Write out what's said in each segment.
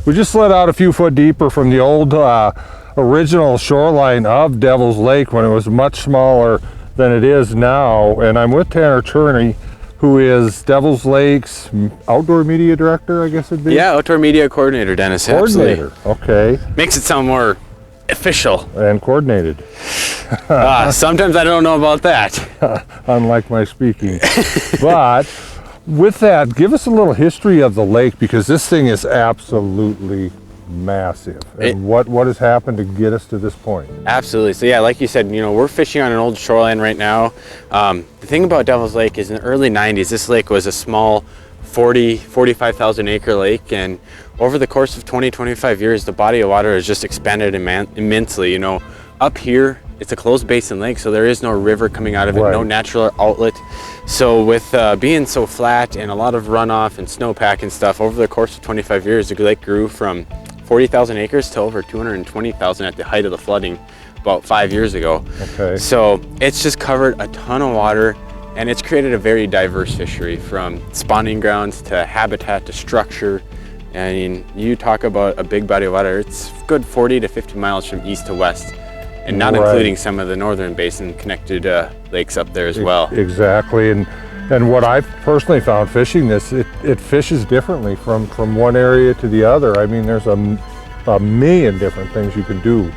We just slid out a few foot deeper from the old original shoreline of Devil's Lake when it was much smaller than it is now. And I'm with Tanner Cherney, who is Devil's Lake's outdoor media director, I guess it'd be? Yeah, outdoor media coordinator, Dennis. Coordinator, absolutely. Okay. Makes it sound more official. And coordinated. Sometimes I don't know about that. Unlike my speaking. But with that, give us a little history of the lake, because this thing is absolutely massive. And what has happened to get us to this point? Absolutely. So yeah, like you said, you know, we're fishing on an old shoreline right now. The thing about Devil's Lake is in the early 90s, this lake was a small 45,000 acre lake, and over the course of 25 years, the body of water has just expanded immensely. You know, up here, it's a closed basin lake, so there is no river coming out of it, no natural outlet. So with being so flat and a lot of runoff and snowpack and stuff, over the course of 25 years, the lake grew from 40,000 acres to over 220,000 at the height of the flooding about 5 years ago. Okay. So it's just covered a ton of water, and it's created a very diverse fishery, from spawning grounds to habitat to structure. I mean, you talk about a big body of water, it's good 40 to 50 miles from east to west, and not including some of the northern basin connected lakes up there as well. Exactly. And what I've personally found fishing this, it fishes differently from one area to the other. I mean, there's a million different things you can do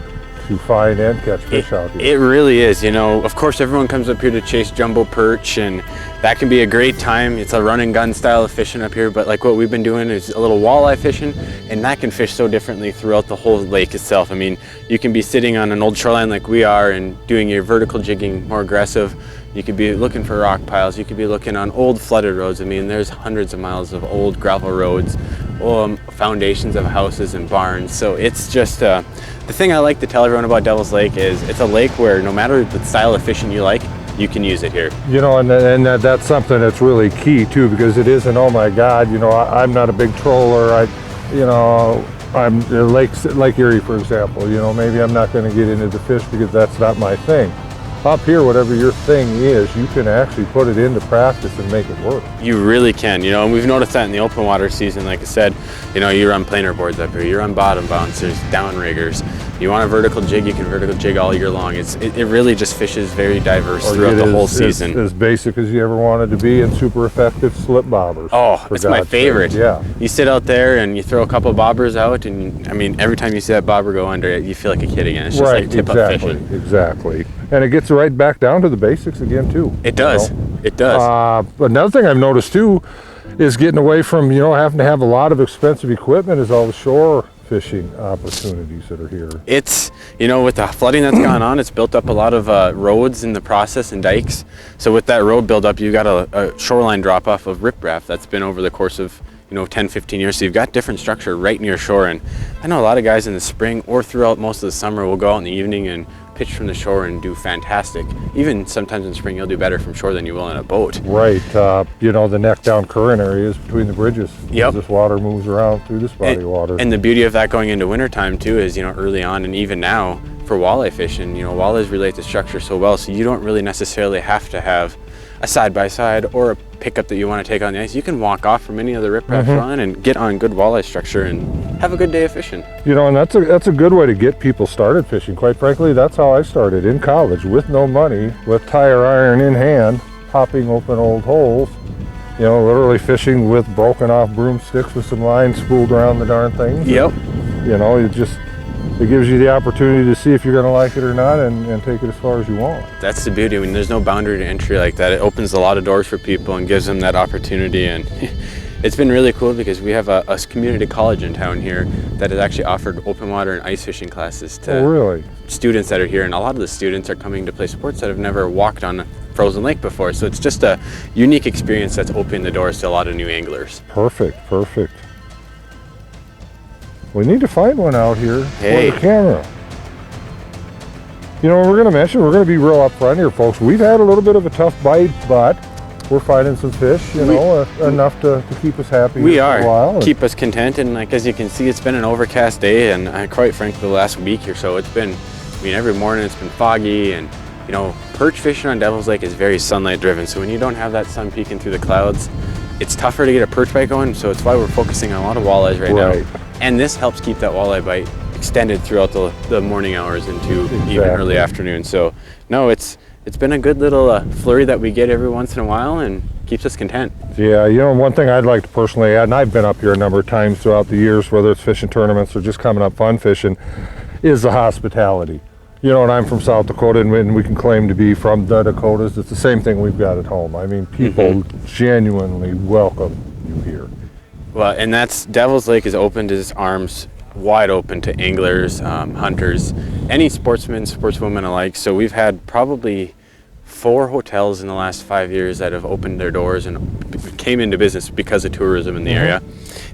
to find and catch fish out here. It really is. You know, of course, everyone comes up here to chase jumbo perch, and that can be a great time. It's a run and gun style of fishing up here, but like what we've been doing is a little walleye fishing, and that can fish so differently throughout the whole lake itself. I mean, you can be sitting on an old shoreline like we are and doing your vertical jigging more aggressive. You could be looking for rock piles. You could be looking on old flooded roads. I mean, there's hundreds of miles of old gravel roads, foundations of houses and barns. So it's just, the thing I like to tell everyone about Devil's Lake is it's a lake where no matter the style of fishing you like, you can use it here. You know, and that's something that's really key too, because it isn't, oh my God, you know, I'm not a big troller. I'm Lake Erie, for example, you know, maybe I'm not going to get into the fish because that's not my thing. Up here, whatever your thing is, you can actually put it into practice and make it work. You really can, you know, and we've noticed that in the open water season. Like I said, you know, you run planer boards up here, you run bottom bouncers, downriggers. You want a vertical jig, you can vertical jig all year long. It really just fishes very diverse throughout the whole season. As basic as you ever wanted to be, and super effective slip bobbers. Oh, it's my favorite. Yeah. You sit out there and you throw a couple bobbers out, and I mean, every time you see that bobber go under it, you feel like a kid again. It's just like tip-up fishing. Exactly. And it gets right back down to the basics again too. It does. You know? It does. Another thing I've noticed too is getting away from, you know, having to have a lot of expensive equipment is all the shore fishing opportunities that are here. It's, you know, with the flooding that's gone on, it's built up a lot of roads in the process and dikes. So with that road buildup, you got a shoreline drop off of riprap that's been over the course of, you know, 10, 15 years. So you've got different structure right near shore. And I know a lot of guys in the spring or throughout most of the summer will go out in the evening and pitch from the shore and do fantastic. Even sometimes in spring, you'll do better from shore than you will in a boat. Right. You know, the neck down current areas between the bridges. Yep. This water moves around through this body of water. And the beauty of that going into wintertime too is, you know, early on and even now for walleye fishing, you know, walleyes relate to structure so well, so you don't really necessarily have to have a side-by-side or a pickup that you want to take on the ice. You can walk off from any of the riprap line and get on good walleye structure and have a good day of fishing. You know, and that's a good way to get people started fishing. Quite frankly, that's how I started in college, with no money, with tire iron in hand, popping open old holes. You know, literally fishing with broken off broomsticks with some lines spooled around the darn things. Yep. And, you know, it gives you the opportunity to see if you're going to like it or not, and take it as far as you want. That's the beauty. I mean, there's no boundary to entry like that. It opens a lot of doors for people and gives them that opportunity. And it's been really cool because we have a community college in town here that has actually offered open water and ice fishing classes to students that are here. And a lot of the students are coming to play sports that have never walked on a frozen lake before. So it's just a unique experience that's opening the doors to a lot of new anglers. Perfect. We need to find one out here for the camera. You know, we're going to mention, we're going to be real upfront here, folks. We've had a little bit of a tough bite, but we're finding some fish, you know, enough to keep us happy we for are. a while. Keep us content, and like as you can see, it's been an overcast day, and quite frankly, the last week or so, it's been, I mean, every morning it's been foggy, and you know, perch fishing on Devil's Lake is very sunlight driven, so when you don't have that sun peeking through the clouds, it's tougher to get a perch bite going, so it's why we're focusing on a lot of walleyes right now. and this helps keep that walleye bite extended throughout the morning hours into even Exactly. early afternoon. So no, it's been a good little flurry that we get every once in a while and keeps us content. Yeah, one thing I'd like to personally add, and I've been up here a number of times throughout the years, whether it's fishing tournaments or just coming up fun fishing, is the hospitality. And I'm from South Dakota, and we can claim to be from the Dakotas. It's the same thing we've got at home. I mean, people genuinely welcome you here. Well, and that's Devil's Lake has opened its arms wide open to anglers, hunters, any sportsmen, sportswomen alike. So we've had probably 4 hotels in the last 5 years that have opened their doors and came into business because of tourism in the area.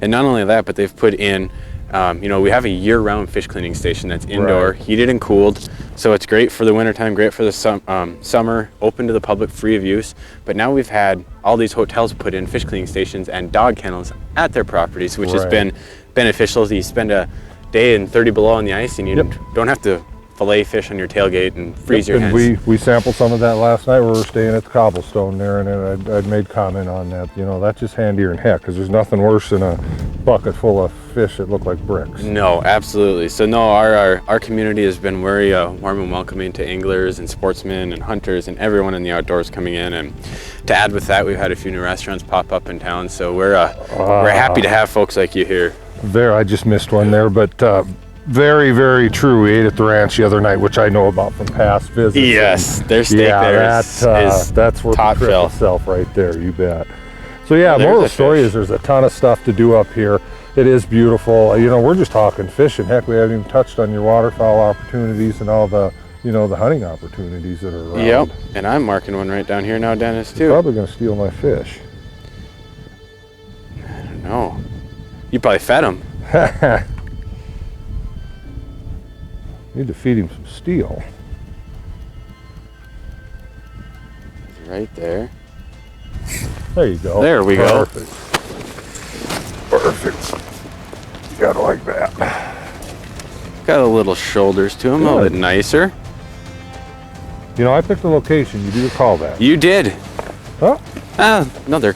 And not only that, but they've put in, we have a year-round fish cleaning station that's indoor, heated and cooled. So it's great for the wintertime, great for the summer, open to the public, free of use. But now we've had all these hotels put in fish cleaning stations and dog kennels at their properties, which has been beneficial. You spend a day in 30 below on the ice and you don't have to fillet fish on your tailgate and freeze your and hands. we sampled some of that last night. We were staying at the Cobblestone there, and I'd made comment on that. That's just handier than heck, because there's nothing worse than a bucket full of fish that look like bricks. No, absolutely. So no, our community has been very warm and welcoming to anglers and sportsmen and hunters and everyone in the outdoors coming in. And to add with that, we've had a few new restaurants pop up in town. So we're happy to have folks like you here. I just missed one there, but very, very true. We ate at the ranch the other night, which I know about from past visits. Yes, their steak there is that's worth top the trip shelf. itself right there, you bet. So yeah, There's more of the the story fish. is there's a ton of stuff to do up here. It is beautiful. We're just talking fishing. Heck, we haven't even touched on your waterfowl opportunities and all the, the hunting opportunities that are around. Yep, and I'm marking one right down here now, Dennis, too. You're probably going to steal my fish. No, you probably fed him. Need to feed him some steel. Right there. There you go. There we go. Perfect. You gotta like that. Got a little shoulders to him, a little bit nicer. I picked the location. You do recall that? You did. Oh, Another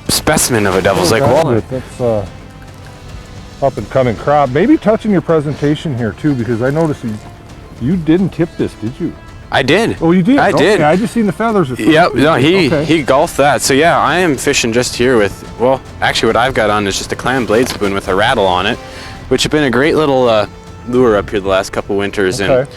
specimen of a Devil's Lake walleye. That's up and coming crop. Maybe touching your presentation here too, because I noticed you didn't tip this, did you? I did. Oh, you did? I Okay, did. I just seen the feathers. Yep. No, Okay. he golfed that. So yeah, I am fishing just here with, well, actually what I've got on is just a clam blade spoon with a rattle on it, which has been a great little lure up here the last couple winters. Okay. And